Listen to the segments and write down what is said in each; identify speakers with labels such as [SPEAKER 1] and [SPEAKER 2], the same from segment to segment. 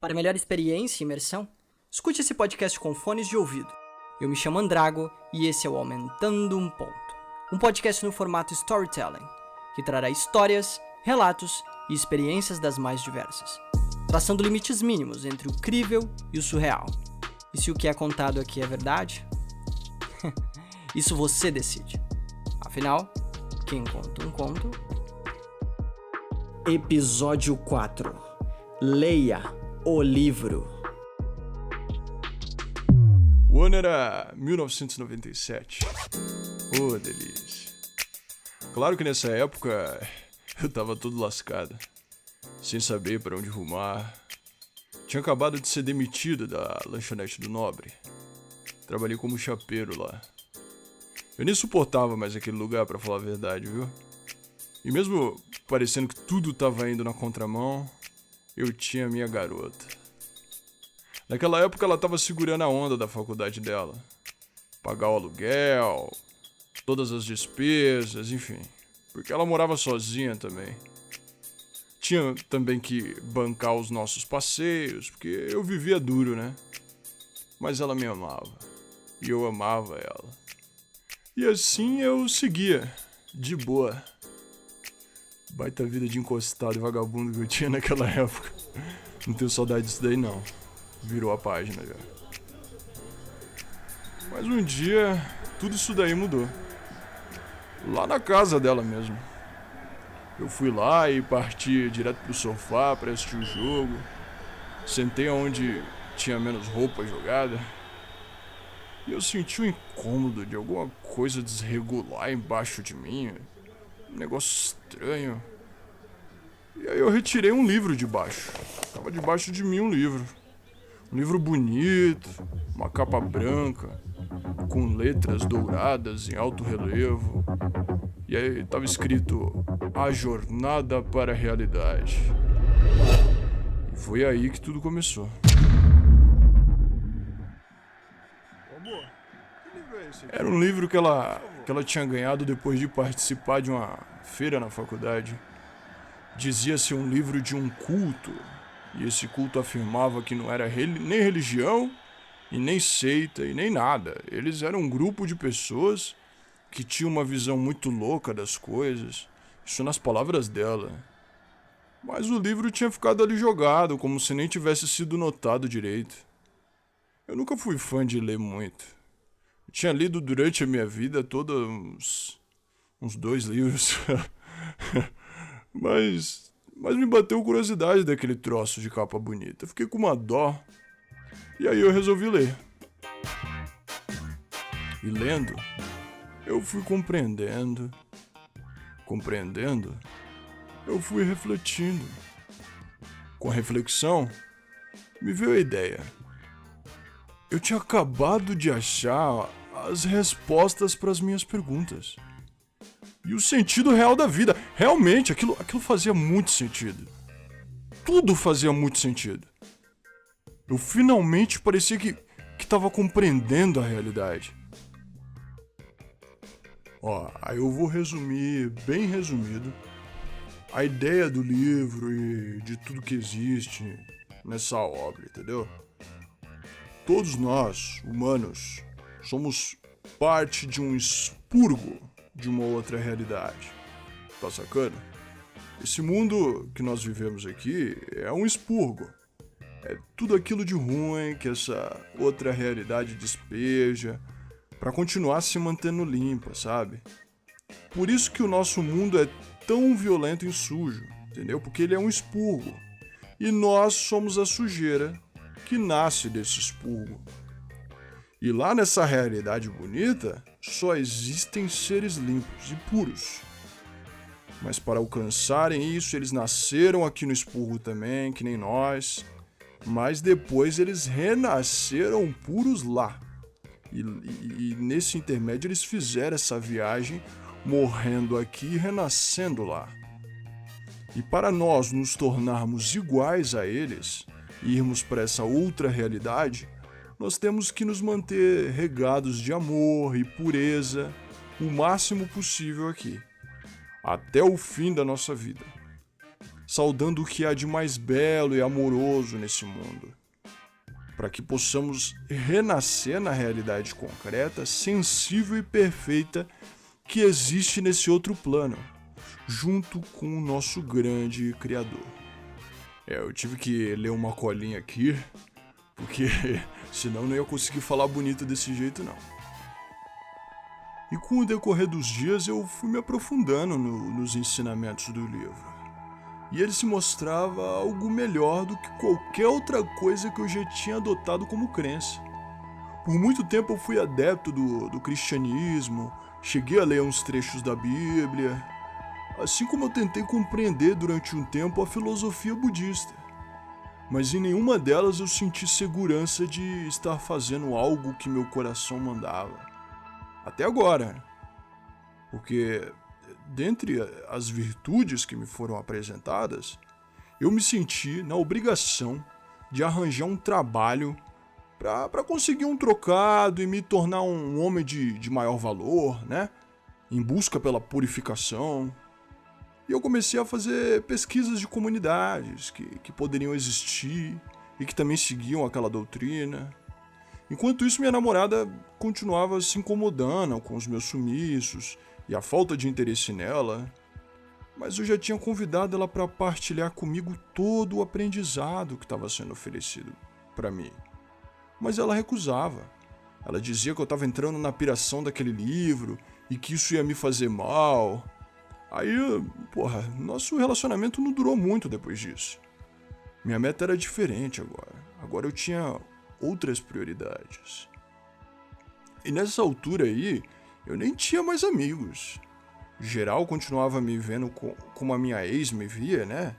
[SPEAKER 1] Para melhor experiência e imersão, escute esse podcast com fones de ouvido. Eu me chamo Andrago e esse é o Aumentando um Ponto, um podcast no formato storytelling, que trará histórias, relatos e experiências das mais diversas, traçando limites mínimos entre o crível e o surreal. E se o que é contado aqui é verdade? Isso você decide. Afinal, quem conta um conto... Episódio 4. Leia o livro.
[SPEAKER 2] O ano era 1997. Oh, delícia. Claro que nessa época eu tava todo lascado, sem saber pra onde rumar. Tinha acabado de ser demitido da lanchonete do Nobre. Trabalhei como chapeiro lá. Eu nem suportava mais aquele lugar, pra falar a verdade, viu? E mesmo parecendo que tudo tava indo na contramão, eu tinha minha garota. Naquela época ela tava segurando a onda da faculdade dela. Pagar o aluguel, todas as despesas, enfim. Porque ela morava sozinha também. Tinha também que bancar os nossos passeios, porque eu vivia duro, né? Mas ela me amava. E eu amava ela. E assim eu seguia, de boa. Baita vida de encostado e vagabundo que eu tinha naquela época. Não tenho saudade disso daí não. Virou a página já. Mas um dia, tudo isso daí mudou. Lá na casa dela mesmo. Eu fui lá e parti direto pro sofá pra assistir o jogo. Sentei onde tinha menos roupa jogada. E eu senti um incômodo de alguma coisa desregular embaixo de mim. Um negócio estranho. E aí eu retirei um livro de baixo. Tava debaixo de mim um livro. Um livro bonito, uma capa branca, com letras douradas em alto relevo. E aí tava escrito A Jornada para a Realidade. E foi aí que tudo começou. Era um livro que ela tinha ganhado depois de participar de uma feira na faculdade. Dizia-se um livro de um culto, e esse culto afirmava que não era nem religião, e nem seita, e nem nada. Eles eram um grupo de pessoas que tinham uma visão muito louca das coisas, isso nas palavras dela. Mas o livro tinha ficado ali jogado, como se nem tivesse sido notado direito. Eu nunca fui fã de ler muito. Eu tinha lido durante a minha vida toda uns 2 livros. Mas me bateu curiosidade daquele troço de capa bonita. Fiquei com uma dó. E aí eu resolvi ler. E lendo, eu fui compreendendo. Compreendendo, eu fui refletindo. Com a reflexão, me veio a ideia. Eu tinha acabado de achar as respostas para as minhas perguntas. E o sentido real da vida. Realmente, aquilo fazia muito sentido. Tudo fazia muito sentido. Eu finalmente parecia que estava compreendendo a realidade. Aí eu vou resumir, bem resumido, a ideia do livro e de tudo que existe nessa obra, entendeu? Todos nós, humanos, somos parte de um expurgo de uma outra realidade. Tá sacando? Esse mundo que nós vivemos aqui é um expurgo. É tudo aquilo de ruim que essa outra realidade despeja pra continuar se mantendo limpa, sabe? Por isso que o nosso mundo é tão violento e sujo, entendeu? Porque ele é um expurgo. E nós somos a sujeira que nasce desse expurgo. E lá nessa realidade bonita, só existem seres limpos e puros. Mas para alcançarem isso, eles nasceram aqui no expurgo também, que nem nós. Mas depois eles renasceram puros lá. E nesse intermédio eles fizeram essa viagem, morrendo aqui e renascendo lá. E para nós nos tornarmos iguais a eles, e irmos para essa outra realidade, nós temos que nos manter regados de amor e pureza o máximo possível aqui, até o fim da nossa vida. saudando o que há de mais belo e amoroso nesse mundo, para que possamos renascer na realidade concreta, sensível e perfeita que existe nesse outro plano, junto com o nosso grande Criador. Eu tive que ler uma colinha aqui, porque senão não ia conseguir falar bonito desse jeito não. E com o decorrer dos dias eu fui me aprofundando nos ensinamentos do livro. E ele se mostrava algo melhor do que qualquer outra coisa que eu já tinha adotado como crença. Por muito tempo eu fui adepto do cristianismo, cheguei a ler uns trechos da Bíblia, assim como eu tentei compreender durante um tempo a filosofia budista. Mas em nenhuma delas eu senti segurança de estar fazendo algo que meu coração mandava. Até agora. Porque, dentre as virtudes que me foram apresentadas, eu me senti na obrigação de arranjar um trabalho para conseguir um trocado e me tornar um homem de maior valor, né? Em busca pela purificação. E eu comecei a fazer pesquisas de comunidades que poderiam existir e que também seguiam aquela doutrina. Enquanto isso, minha namorada continuava se incomodando com os meus sumiços e a falta de interesse nela, mas eu já tinha convidado ela para partilhar comigo todo o aprendizado que estava sendo oferecido para mim. Mas ela recusava. Ela dizia que eu estava entrando na piração daquele livro e que isso ia me fazer mal. Aí, nosso relacionamento não durou muito depois disso. Minha meta era diferente agora. Agora eu tinha outras prioridades. E nessa altura aí, eu nem tinha mais amigos. Geral continuava me vendo como a minha ex me via, né?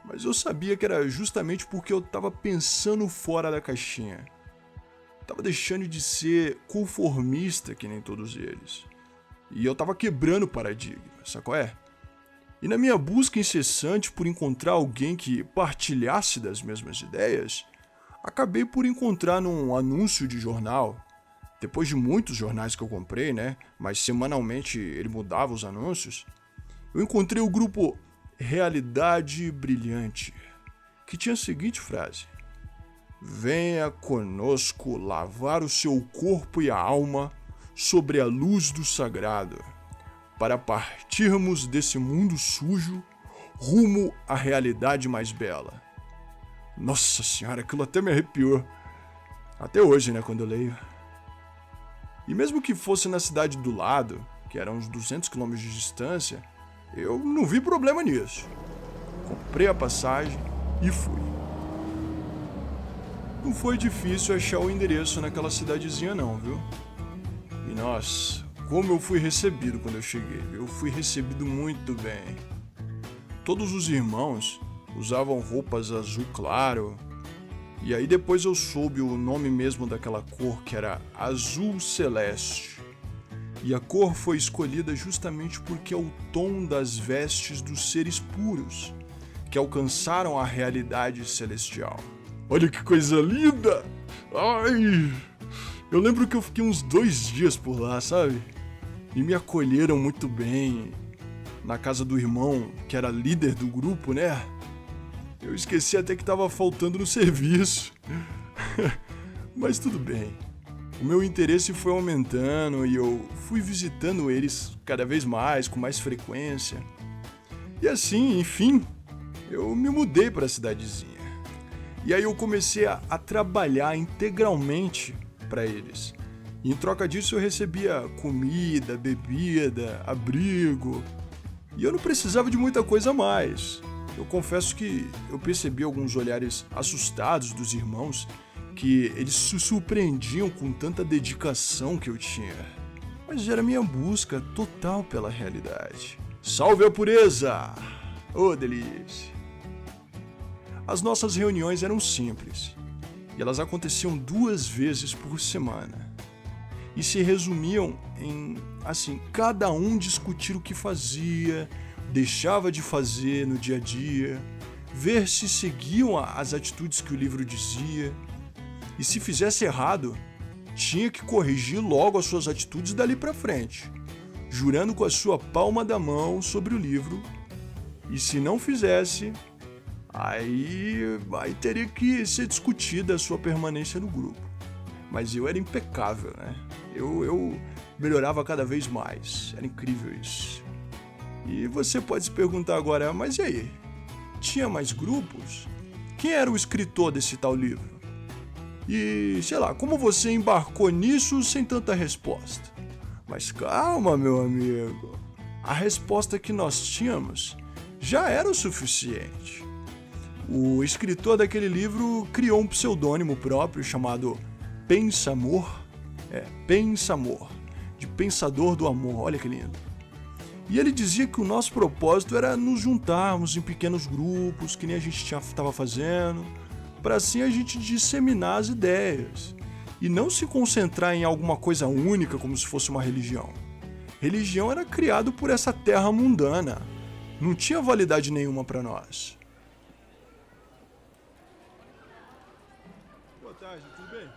[SPEAKER 2] Mas eu sabia que era justamente porque eu tava pensando fora da caixinha. Tava deixando de ser conformista que nem todos eles. E eu tava quebrando paradigma, sabe qual é? E na minha busca incessante por encontrar alguém que partilhasse das mesmas ideias, acabei por encontrar num anúncio de jornal, depois de muitos jornais que eu comprei, né? Mas semanalmente ele mudava os anúncios, eu encontrei o grupo Realidade Brilhante, que tinha a seguinte frase: venha conosco lavar o seu corpo e a alma sobre a luz do sagrado, para partirmos desse mundo sujo rumo à realidade mais bela. Nossa senhora, aquilo até me arrepiou. Até hoje, né, quando eu leio. E mesmo que fosse na cidade do lado, que era uns 200 km de distância, eu não vi problema nisso. Comprei a passagem e fui. Não foi difícil achar o endereço naquela cidadezinha não, viu? E nossa, como eu fui recebido quando eu cheguei. Eu fui recebido muito bem. Todos os irmãos usavam roupas azul claro. E aí depois eu soube o nome mesmo daquela cor, que era azul celeste. E a cor foi escolhida justamente porque é o tom das vestes dos seres puros, que alcançaram a realidade celestial. Olha que coisa linda! Ai! Eu lembro que eu fiquei uns 2 dias por lá, sabe? E me acolheram muito bem. Na casa do irmão, que era líder do grupo, né? Eu esqueci até que estava faltando no serviço. Mas tudo bem. O meu interesse foi aumentando e eu fui visitando eles cada vez mais, com mais frequência. E assim, enfim, eu me mudei para a cidadezinha. E aí eu comecei a trabalhar integralmente para eles. E em troca disso eu recebia comida, bebida, abrigo. E eu não precisava de muita coisa a mais. Eu confesso que eu percebi alguns olhares assustados dos irmãos, que eles se surpreendiam com tanta dedicação que eu tinha. Mas era minha busca total pela realidade. Salve a pureza! Oh, delícia! As nossas reuniões eram simples, e elas aconteciam 2 vezes por semana. E se resumiam em, cada um discutir o que fazia, deixava de fazer no dia a dia, ver se seguiam as atitudes que o livro dizia, e se fizesse errado, tinha que corrigir logo as suas atitudes dali pra frente, jurando com a sua palma da mão sobre o livro E se não fizesse, aí teria que ser discutida a sua permanência no grupo. Mas eu era impecável, né? Eu melhorava cada vez mais. Era incrível isso. E você pode se perguntar agora, mas e aí? Tinha mais grupos? Quem era o escritor desse tal livro? E, sei lá, como você embarcou nisso sem tanta resposta? Mas calma, meu amigo. A resposta que nós tínhamos já era o suficiente. O escritor daquele livro criou um pseudônimo próprio chamado Pensamor. Pensamor, de pensador do amor, olha que lindo. E ele dizia que o nosso propósito era nos juntarmos em pequenos grupos, que nem a gente estava fazendo, para assim a gente disseminar as ideias e não se concentrar em alguma coisa única como se fosse uma religião. Religião era criado por essa terra mundana, não tinha validade nenhuma para nós. Boa tarde, tudo bem?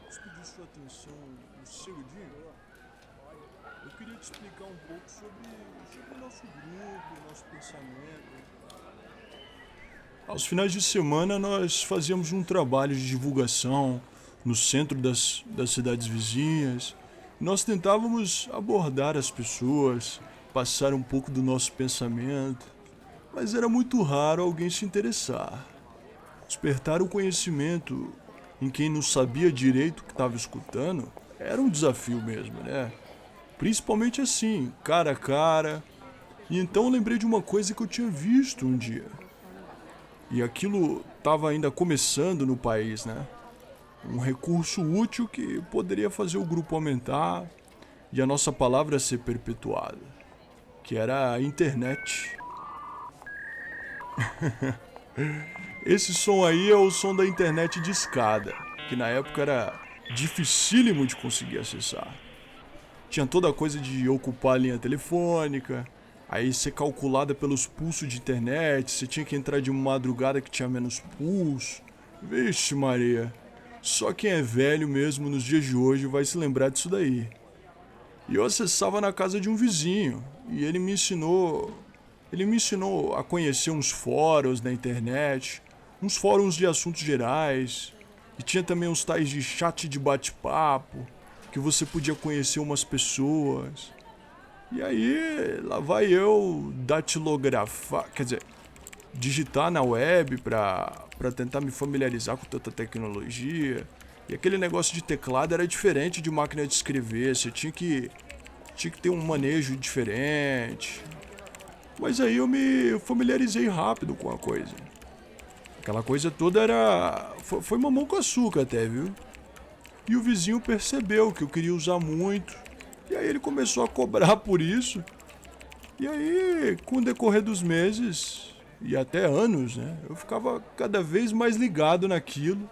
[SPEAKER 2] Posso pedir sua atenção um segundinho? Eu queria te explicar um pouco sobre o nosso grupo, o nosso pensamento. Aos finais de semana nós fazíamos um trabalho de divulgação no centro das cidades vizinhas. Nós tentávamos abordar as pessoas, passar um pouco do nosso pensamento, mas era muito raro alguém se interessar. Despertar o conhecimento em quem não sabia direito o que estava escutando era um desafio mesmo, né? Principalmente assim, cara a cara. E então eu lembrei de uma coisa que eu tinha visto um dia. E aquilo estava ainda começando no país, né? Um recurso útil que poderia fazer o grupo aumentar e a nossa palavra ser perpetuada, que era a internet. Esse som aí é o som da internet de escada, que na época era dificílimo de conseguir acessar. Tinha toda a coisa de ocupar a linha telefônica, aí ser calculada pelos pulsos de internet, você tinha que entrar de madrugada que tinha menos pulso. Vixe Maria, só quem é velho mesmo nos dias de hoje vai se lembrar disso daí. E eu acessava na casa de um vizinho, e ele me ensinou a conhecer uns fóruns na internet, uns fóruns de assuntos gerais, e tinha também uns tais de chat de bate-papo, que você podia conhecer umas pessoas. E aí, lá vai eu datilografar, quer dizer, digitar na web pra tentar me familiarizar com tanta tecnologia. E aquele negócio de teclado era diferente de máquina de escrever, você tinha que ter um manejo diferente. Mas aí eu me familiarizei rápido com a coisa. Aquela coisa toda foi mamão com açúcar até, viu? E o vizinho percebeu que eu queria usar muito. E aí ele começou a cobrar por isso. E aí, com o decorrer dos meses, e até anos, né? Eu ficava cada vez mais ligado naquilo.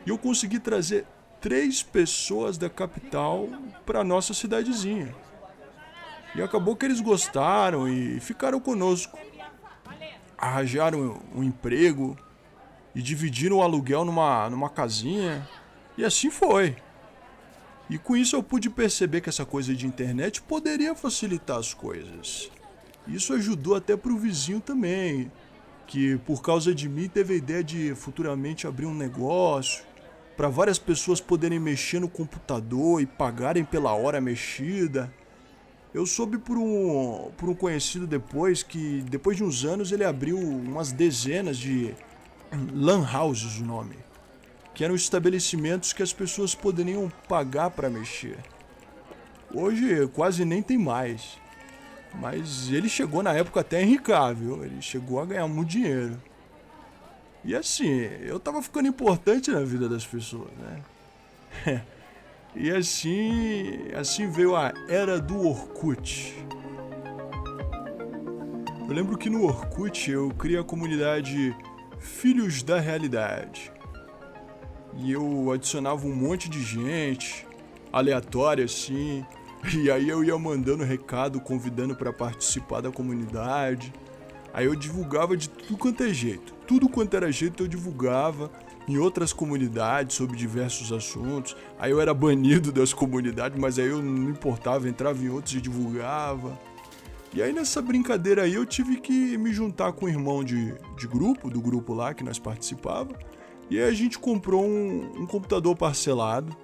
[SPEAKER 2] E eu consegui trazer 3 pessoas da capital para nossa cidadezinha. E acabou que eles gostaram e ficaram conosco. Arranjaram um emprego e dividiram o aluguel numa casinha. E assim foi. E com isso eu pude perceber que essa coisa de internet poderia facilitar as coisas. Isso ajudou até pro vizinho também, que por causa de mim teve a ideia de futuramente abrir um negócio, para várias pessoas poderem mexer no computador e pagarem pela hora mexida. Eu soube por um conhecido depois que, depois de uns anos, ele abriu umas dezenas de lan houses, o nome, que eram estabelecimentos que as pessoas poderiam pagar para mexer. Hoje quase nem tem mais, mas ele chegou na época até a enricar, viu? Ele chegou a ganhar muito dinheiro. E assim, eu tava ficando importante na vida das pessoas, né? E assim veio a era do Orkut. Eu lembro que no Orkut eu criei a comunidade Filhos da Realidade. E eu adicionava um monte de gente, aleatória assim, e aí eu ia mandando recado, convidando para participar da comunidade. Aí eu divulgava de tudo quanto é jeito. Tudo quanto era jeito eu divulgava em outras comunidades sobre diversos assuntos. Aí eu era banido das comunidades, mas aí eu não importava, entrava em outros e divulgava. E aí nessa brincadeira aí eu tive que me juntar com o irmão do grupo lá que nós participava. E aí a gente comprou um computador parcelado.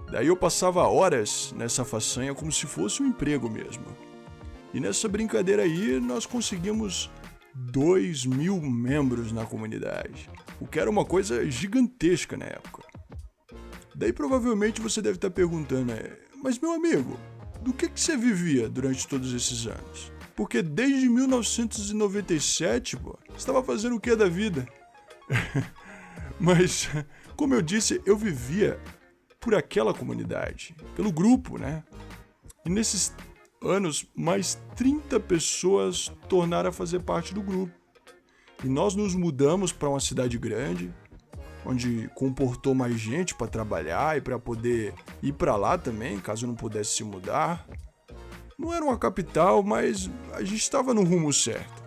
[SPEAKER 2] Daí eu passava horas nessa façanha como se fosse um emprego mesmo. E nessa brincadeira aí nós conseguimos 2.000 membros na comunidade, o que era uma coisa gigantesca na época. Daí provavelmente você deve estar perguntando, mas meu amigo, do que você vivia durante todos esses anos? Porque desde 1997, você estava fazendo o que da vida? Mas, como eu disse, eu vivia por aquela comunidade, pelo grupo, né? E nesses anos, mais 30 pessoas tornaram a fazer parte do grupo. E nós nos mudamos para uma cidade grande, onde comportou mais gente para trabalhar e para poder ir para lá também, caso não pudesse se mudar. Não era uma capital, mas a gente estava no rumo certo.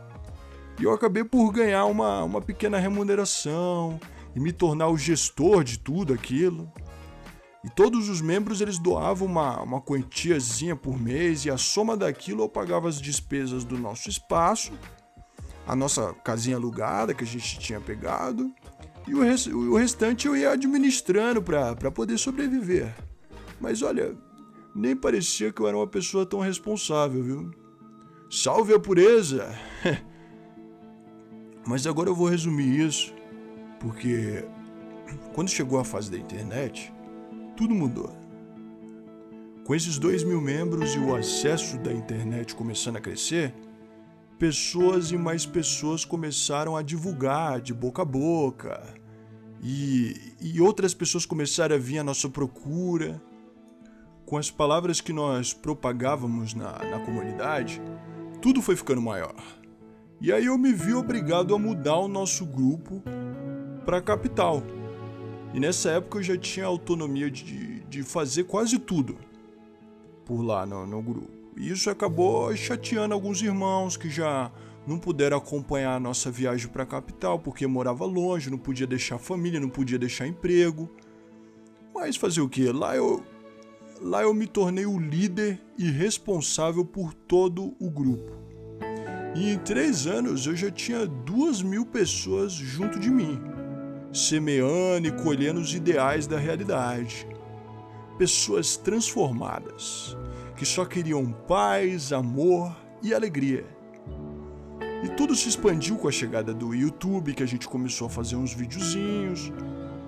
[SPEAKER 2] E eu acabei por ganhar uma pequena remuneração e me tornar o gestor de tudo aquilo. E todos os membros eles doavam uma quantiazinha por mês e a soma daquilo eu pagava as despesas do nosso espaço, a nossa casinha alugada que a gente tinha pegado e o restante eu ia administrando para poder sobreviver. Mas olha, nem parecia que eu era uma pessoa tão responsável, viu? Salve a pureza! Mas agora eu vou resumir isso, porque quando chegou a fase da internet, tudo mudou. Com esses 2.000 membros e o acesso da internet começando a crescer, pessoas e mais pessoas começaram a divulgar de boca a boca. E outras pessoas começaram a vir à nossa procura. Com as palavras que nós propagávamos na comunidade, tudo foi ficando maior. E aí eu me vi obrigado a mudar o nosso grupo para a capital. E nessa época eu já tinha autonomia de fazer quase tudo por lá no grupo. E isso acabou chateando alguns irmãos que já não puderam acompanhar a nossa viagem para a capital porque morava longe, não podia deixar família, não podia deixar emprego. Mas fazer o quê? Lá eu me tornei o líder e responsável por todo o grupo. E em 3 anos eu já tinha 2.000 pessoas junto de mim, semeando e colhendo os ideais da realidade. Pessoas transformadas, que só queriam paz, amor e alegria. E tudo se expandiu com a chegada do YouTube, que a gente começou a fazer uns videozinhos.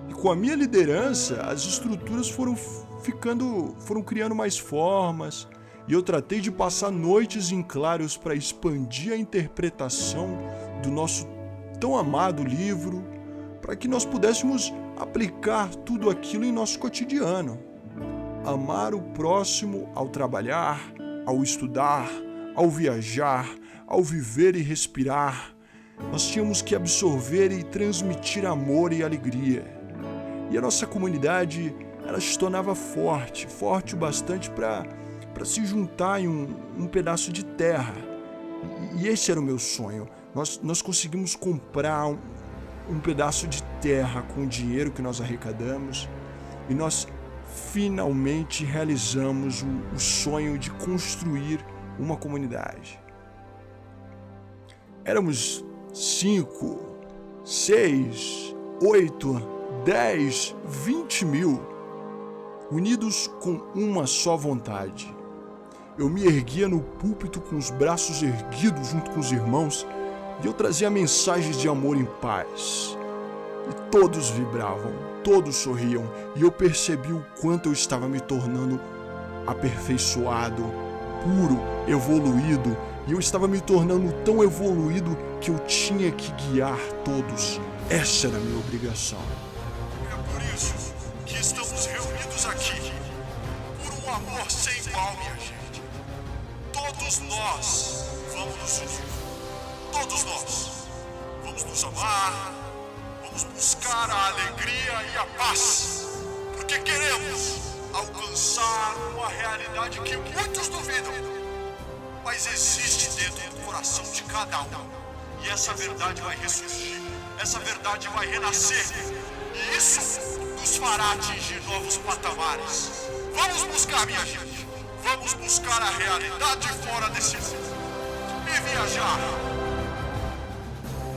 [SPEAKER 2] E com a minha liderança, as estruturas foram criando mais formas. E eu tratei de passar noites em claros para expandir a interpretação do nosso tão amado livro, para que nós pudéssemos aplicar tudo aquilo em nosso cotidiano. Amar o próximo ao trabalhar, ao estudar, ao viajar, ao viver e respirar. Nós tínhamos que absorver e transmitir amor e alegria. E a nossa comunidade, ela se tornava forte o bastante para se juntar em um pedaço de terra. E esse era o meu sonho. Nós conseguimos comprar um pedaço de terra com o dinheiro que nós arrecadamos e nós finalmente realizamos o sonho de construir uma comunidade. Éramos 5, 6, 8, 10, 20 mil, unidos com uma só vontade. Eu me erguia no púlpito com os braços erguidos junto com os irmãos e eu trazia mensagens de amor e paz. E todos vibravam, todos sorriam e eu percebi o quanto eu estava me tornando aperfeiçoado, puro, evoluído. E eu estava me tornando tão evoluído que eu tinha que guiar todos. Essa era a minha obrigação.
[SPEAKER 3] É por isso que estamos reunidos aqui, por um amor sem igual, minha gente. Todos nós vamos nos unir. Todos nós vamos nos amar, vamos buscar a alegria e a paz, porque queremos alcançar uma realidade que muitos duvidam, mas existe dentro do coração de cada um. E essa verdade vai ressurgir, essa verdade vai renascer, e isso nos fará atingir novos patamares. Vamos buscar, minha gente, vamos buscar a realidade fora desse mundo. e viajar.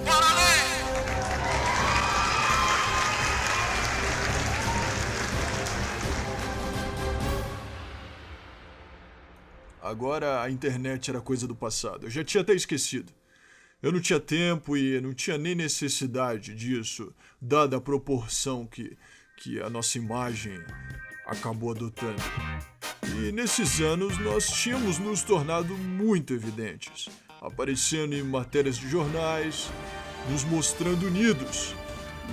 [SPEAKER 3] Para além!
[SPEAKER 2] Agora a internet era coisa do passado. Eu já tinha até esquecido. Eu não tinha tempo e não tinha nem necessidade disso, dada a proporção que a nossa imagem acabou adotando. E nesses anos nós tínhamos nos tornado muito evidentes, aparecendo em matérias de jornais, nos mostrando unidos.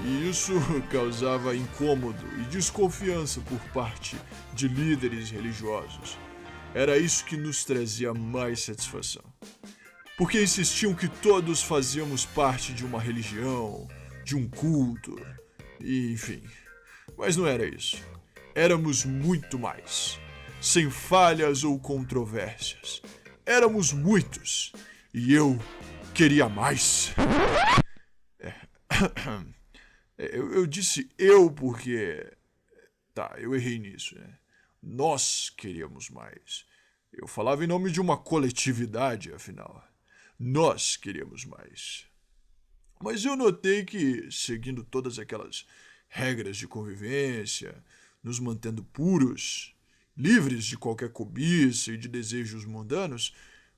[SPEAKER 2] E isso causava incômodo e desconfiança por parte de líderes religiosos. Era isso que nos trazia mais satisfação. Porque insistiam que todos fazíamos parte de uma religião, de um culto, e enfim. Mas não era isso. Éramos muito mais. Sem falhas ou controvérsias. Éramos muitos. E eu queria mais. Eu disse eu porque... Tá, eu errei nisso, né? Nós queríamos mais. Eu falava em nome de uma coletividade, afinal. Nós queríamos mais. Mas eu notei que, seguindo todas aquelas regras de convivência, nos mantendo puros, livres de qualquer cobiça e de desejos mundanos,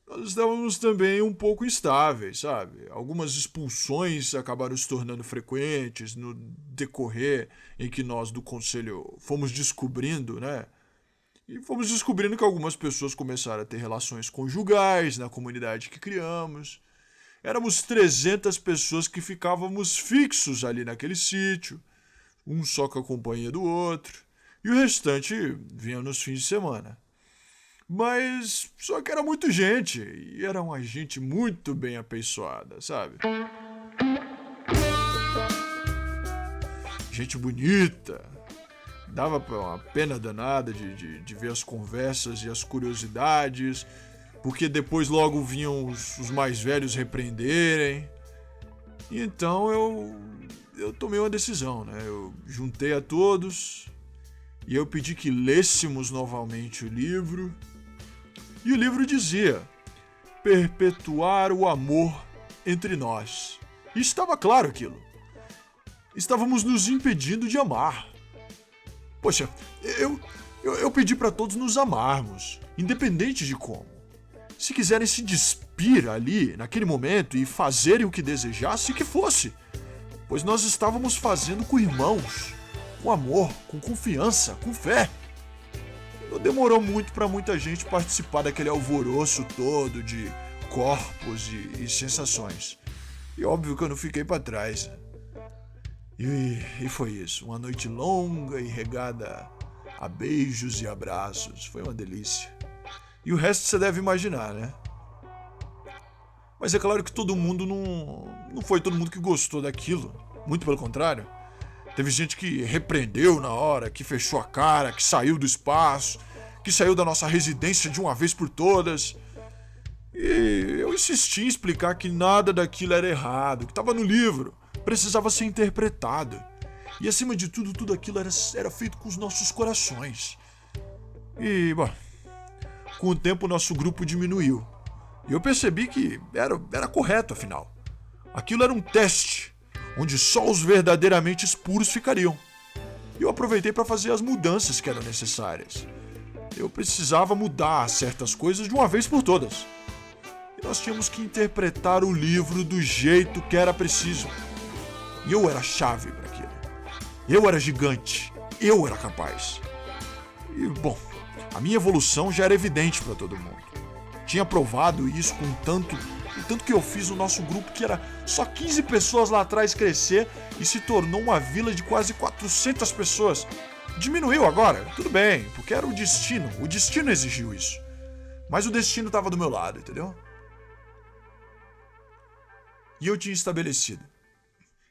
[SPEAKER 2] nós estávamos também um pouco instáveis, sabe? Algumas expulsões acabaram se tornando frequentes no decorrer em que nós do conselho fomos descobrindo, né? E fomos descobrindo que algumas pessoas começaram a ter relações conjugais na comunidade que criamos. Éramos 300 pessoas que ficávamos fixos ali naquele sítio, um só com a companhia do outro, e o restante vinha nos fins de semana. Mas só que era muita gente, e era uma gente muito bem apessoada, sabe? Gente bonita. Dava uma pena danada de ver as conversas e as curiosidades, porque depois logo vinham os mais velhos repreenderem. E então eu tomei uma decisão, né? Eu juntei a todos e eu pedi que lêssemos novamente o livro. E o livro dizia: perpetuar o amor entre nós. E estava claro aquilo. Estávamos nos impedindo de amar. Poxa, eu pedi para todos nos amarmos, independente de como. Se quiserem se despir ali, naquele momento, e fazerem o que desejasse, que fosse. Pois nós estávamos fazendo com irmãos, com amor, com confiança, com fé. Não demorou muito para muita gente participar daquele alvoroço todo de corpos e sensações. E óbvio que eu não fiquei para trás. E foi isso, uma noite longa e regada a beijos e abraços, foi uma delícia. E o resto você deve imaginar, né? Mas é claro que todo mundo não foi todo mundo que gostou daquilo, muito pelo contrário. Teve gente que repreendeu na hora, que fechou a cara, que saiu do espaço, que saiu da nossa residência de uma vez por todas. E eu insisti em explicar que nada daquilo era errado, que estava no livro. Precisava ser interpretado. E acima de tudo, tudo aquilo era feito com os nossos corações. E, bom, com o tempo o nosso grupo diminuiu. E eu percebi que era correto, afinal. Aquilo era um teste, onde só os verdadeiramente puros ficariam. E eu aproveitei para fazer as mudanças que eram necessárias. Eu precisava mudar certas coisas de uma vez por todas. E nós tínhamos que interpretar o livro do jeito que era preciso. E eu era a chave para aquilo. Eu era gigante. Eu era capaz. E, bom, a minha evolução já era evidente para todo mundo. Tinha provado isso com tanto que eu fiz o nosso grupo, que era só 15 pessoas lá atrás, crescer e se tornou uma vila de quase 400 pessoas. Diminuiu agora, tudo bem, porque era o destino exigiu isso. Mas o destino estava do meu lado, entendeu? E eu tinha estabelecido.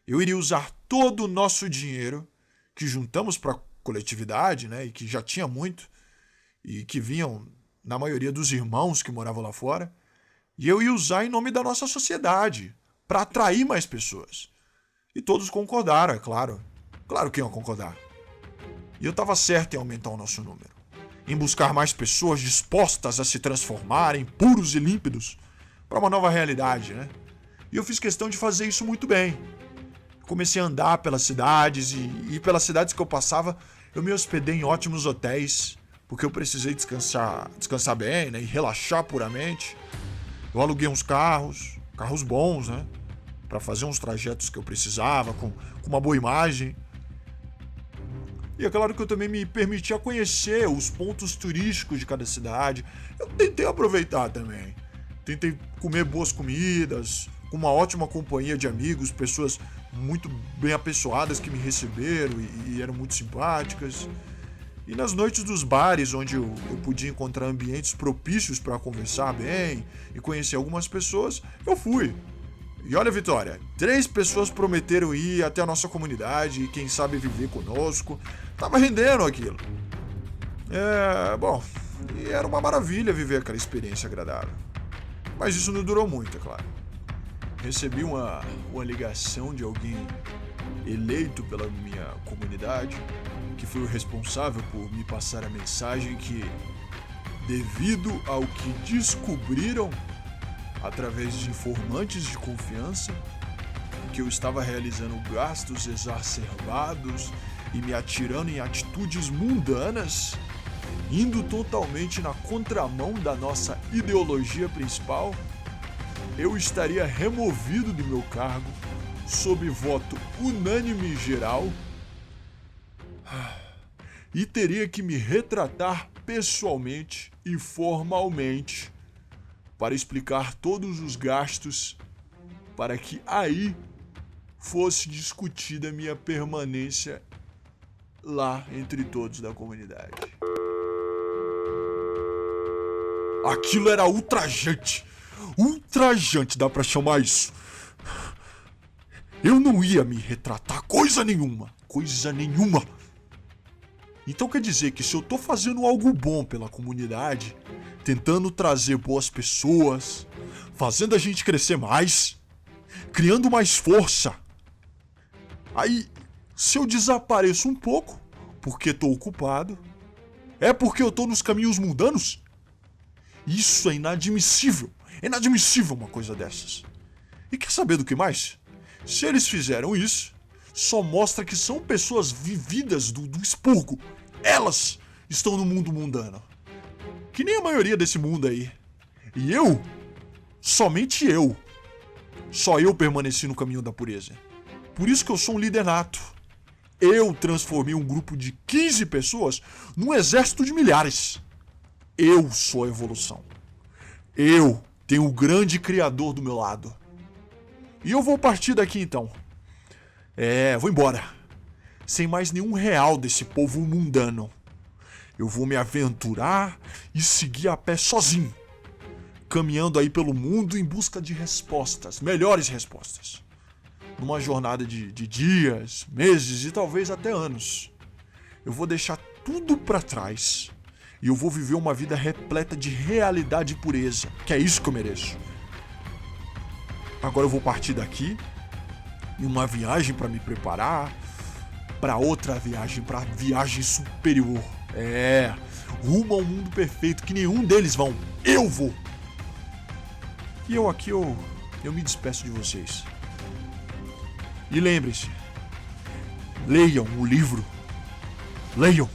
[SPEAKER 2] Eu iria usar todo o nosso dinheiro que juntamos para a coletividade, né, e que já tinha muito, e que vinham, na maioria, dos irmãos que moravam lá fora, e eu ia usar em nome da nossa sociedade, para atrair mais pessoas. E todos concordaram, é claro. Claro que iam concordar. E eu estava certo em aumentar o nosso número, em buscar mais pessoas dispostas a se transformarem puros e límpidos, para uma nova realidade, né? E eu fiz questão de fazer isso muito bem. Comecei a andar pelas cidades e pelas cidades que eu passava, eu me hospedei em ótimos hotéis, porque eu precisei descansar bem, né? E relaxar puramente. Eu aluguei uns carros bons, né? Para fazer uns trajetos que eu precisava, com uma boa imagem. E é claro que eu também me permitia conhecer os pontos turísticos de cada cidade. Eu tentei aproveitar também. Tentei comer boas comidas, com uma ótima companhia de amigos, pessoas muito bem apessoadas que me receberam e eram muito simpáticas. E nas noites dos bares, onde eu podia encontrar ambientes propícios para conversar bem e conhecer algumas pessoas, eu fui. E olha, Vitória, 3 pessoas prometeram ir até a nossa comunidade e quem sabe viver conosco. Tava rendendo aquilo. Bom, e era uma maravilha viver aquela experiência agradável. Mas isso não durou muito, é claro. Recebi uma ligação de alguém eleito pela minha comunidade, que foi o responsável por me passar a mensagem que, devido ao que descobriram através de informantes de confiança, que eu estava realizando gastos exacerbados e me atirando em atitudes mundanas, indo totalmente na contramão da nossa ideologia principal, eu estaria removido do meu cargo sob voto unânime geral e teria que me retratar pessoalmente e formalmente para explicar todos os gastos para que aí fosse discutida minha permanência lá entre todos da comunidade. Aquilo era ultrajante. Ultrajante, dá pra chamar isso. Eu não ia me retratar coisa nenhuma. Então quer dizer que se eu tô fazendo algo bom pela comunidade, tentando trazer boas pessoas, fazendo a gente crescer mais, criando mais força, aí se eu desapareço um pouco, porque tô ocupado, é porque eu tô nos caminhos mundanos? Isso é inadmissível. É inadmissível uma coisa dessas. E quer saber do que mais? Se eles fizeram isso, só mostra que são pessoas vividas do expurgo. Elas estão no mundo mundano. Que nem a maioria desse mundo aí. E eu, somente eu, só eu permaneci no caminho da pureza. Por isso que eu sou um líder nato. Eu transformei um grupo de 15 pessoas num exército de milhares. Eu sou a evolução. Eu tenho o grande criador do meu lado. E eu vou partir daqui então. Vou embora. Sem mais nenhum real desse povo mundano. Eu vou me aventurar e seguir a pé sozinho. Caminhando aí pelo mundo em busca de respostas, melhores respostas. Numa jornada de dias, meses e talvez até anos. Eu vou deixar tudo pra trás. E eu vou viver uma vida repleta de realidade e pureza, que é isso que eu mereço. Agora eu vou partir daqui, em uma viagem para me preparar, para outra viagem, para viagem superior. Rumo ao mundo perfeito, que nenhum deles vão. Eu vou! E eu aqui, eu me despeço de vocês. E lembrem-se, leiam o livro. Leiam!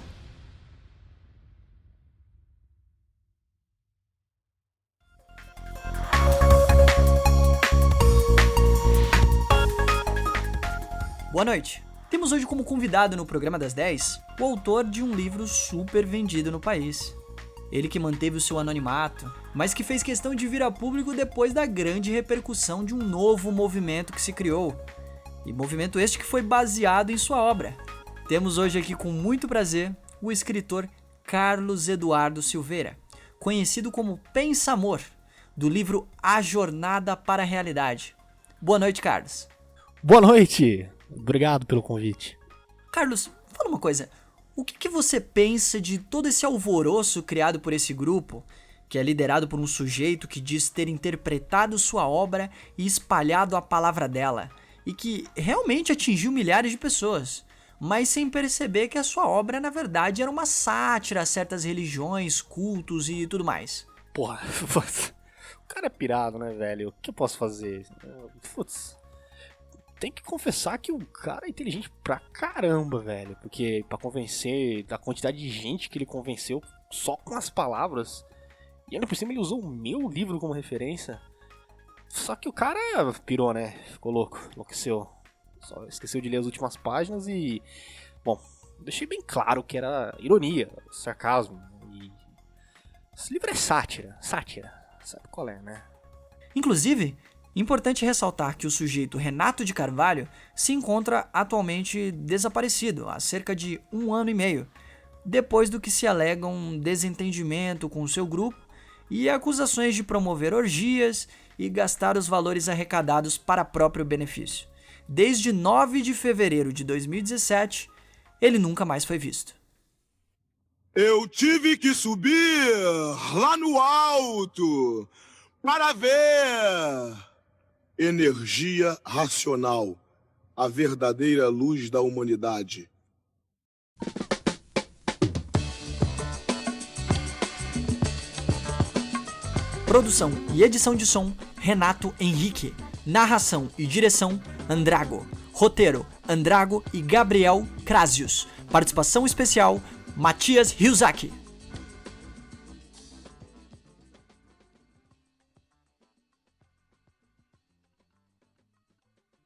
[SPEAKER 1] Boa noite. Temos hoje como convidado no programa das 10 o autor de um livro super vendido no país. Ele que manteve o seu anonimato, mas que fez questão de vir a público depois da grande repercussão de um novo movimento que se criou. E movimento este que foi baseado em sua obra. Temos hoje aqui com muito prazer o escritor Carlos Eduardo Silveira, conhecido como Pensamor, do livro A Jornada para a Realidade. Boa noite, Carlos.
[SPEAKER 4] Boa noite! Obrigado pelo convite.
[SPEAKER 1] Carlos, fala uma coisa. O que você pensa de todo esse alvoroço criado por esse grupo, que é liderado por um sujeito que diz ter interpretado sua obra e espalhado a palavra dela, e que realmente atingiu milhares de pessoas, mas sem perceber que a sua obra, na verdade, era uma sátira a certas religiões, cultos e tudo mais?
[SPEAKER 4] Porra, cara é pirado, né, velho? O que eu posso fazer? Putz, tem que confessar que o cara é inteligente pra caramba, velho. Porque pra convencer, da quantidade de gente que ele convenceu só com as palavras, e ainda por cima ele usou o meu livro como referência. Só que o cara pirou, né? Ficou louco, enlouqueceu. Só esqueceu de ler as últimas páginas e... Bom, deixei bem claro que era ironia, sarcasmo. E... esse livro é sátira. Sabe qual é, né?
[SPEAKER 1] Inclusive, importante ressaltar que o sujeito Renato de Carvalho se encontra atualmente desaparecido há cerca de 1 ano e meio, depois do que se alega um desentendimento com o seu grupo e acusações de promover orgias e gastar os valores arrecadados para próprio benefício. Desde 9 de fevereiro de 2017, ele nunca mais foi visto.
[SPEAKER 3] Eu tive que subir lá no alto para ver energia racional, a verdadeira luz da humanidade.
[SPEAKER 1] Produção e edição de som, Renato Henrique. Narração e direção, Andrago. Roteiro, Andrago e Gabriel Krasius. Participação especial, Matias Ryuzaki.